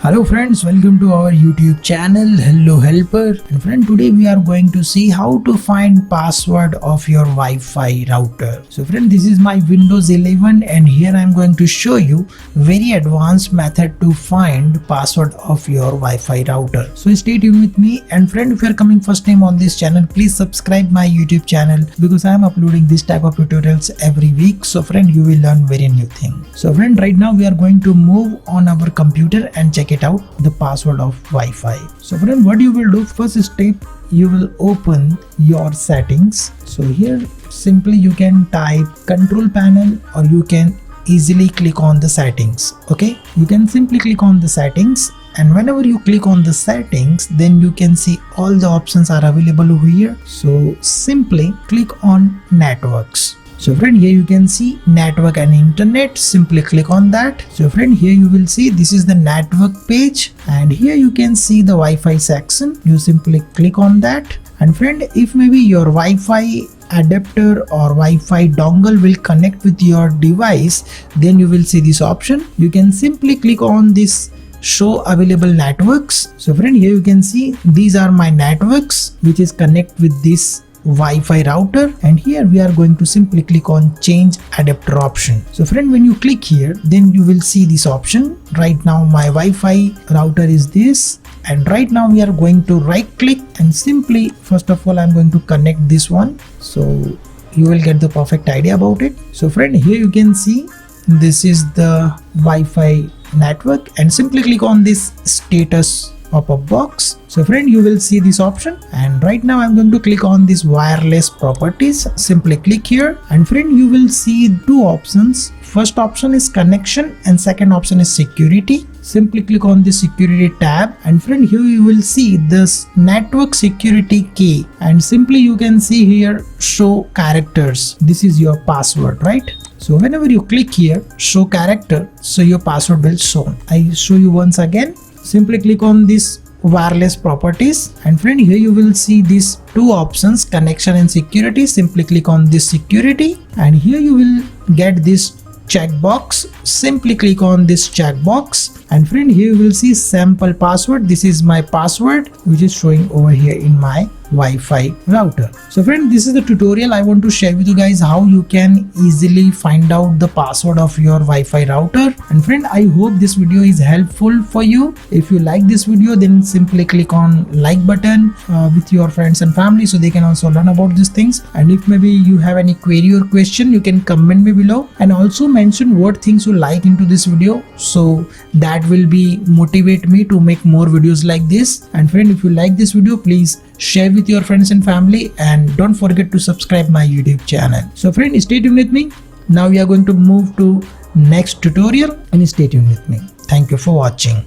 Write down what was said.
Hello friends, welcome to our YouTube channel. Hello helper. And friend, today we are going to see how to find password of your Wi-Fi router. So friend, this is my Windows 11 and here I am going to show you very advanced method to find password of your Wi-Fi router. So stay tuned with me, and friend, if you are coming first time on this channel, please subscribe my YouTube channel because I am uploading this type of tutorials every week. So friend, you will learn very new thing. So friend, right now we are going to move on our computer and check it out the password of Wi-Fi. So friend, what you will do, first step, you will open your settings. So here simply you can type control panel or you can easily click on the settings. Okay, you can simply click on the settings, and whenever you click on the settings, then you can see all the options are available over here. So simply click on networks. So friend, here you can see network and internet. Simply click on that. So friend, here you will see this is the network page, and here you can see the Wi-Fi section. You simply click on that. And friend, if maybe your Wi-Fi adapter or Wi-Fi dongle will connect with your device, then you will see this option. You can simply click on this show available networks. So friend, here you can see these are my networks which is connect with this Wi-Fi router, and here we are going to simply click on change adapter option. So friend, when you click here, then you will see this option. Right now my Wi-Fi router is this, and right now we are going to right click and simply, first of all, I'm going to connect this one, so you will get the perfect idea about it. So friend, here you can see this is the Wi-Fi network, and simply click on this status pop-up box. So friend, you will see this option, and right now I'm going to click on this wireless properties. Simply click here, and friend, you will see two options. First option is connection and second option is security. Simply click on the security tab, and friend, here you will see this network security key, and simply you can see here show characters. This is your password, right? So whenever you click here show character, so your password will show. I show you once again. Simply click on this wireless properties, and friend, here you will see these two options, connection and security. Simply click on this security, and here you will get this checkbox. Simply click on this checkbox, and friend, here you will see sample password. This is my password which is showing over here in my Wi-Fi router. So friend, this is the tutorial I want to share with you guys how you can easily find out the password of your Wi-Fi router. And friend, I hope this video is helpful for you. If you like this video, then simply click on like button with your friends and family so they can also learn about these things. And if maybe you have any query or question, you can comment me below, and also mention what things you like into this video, so that will be motivate me to make more videos like this. And friend, if you like this video, please share with your friends and family, and don't forget to subscribe my YouTube channel. So friend, stay tuned with me. Now we are going to move to next tutorial, and stay tuned with me. Thank you for watching.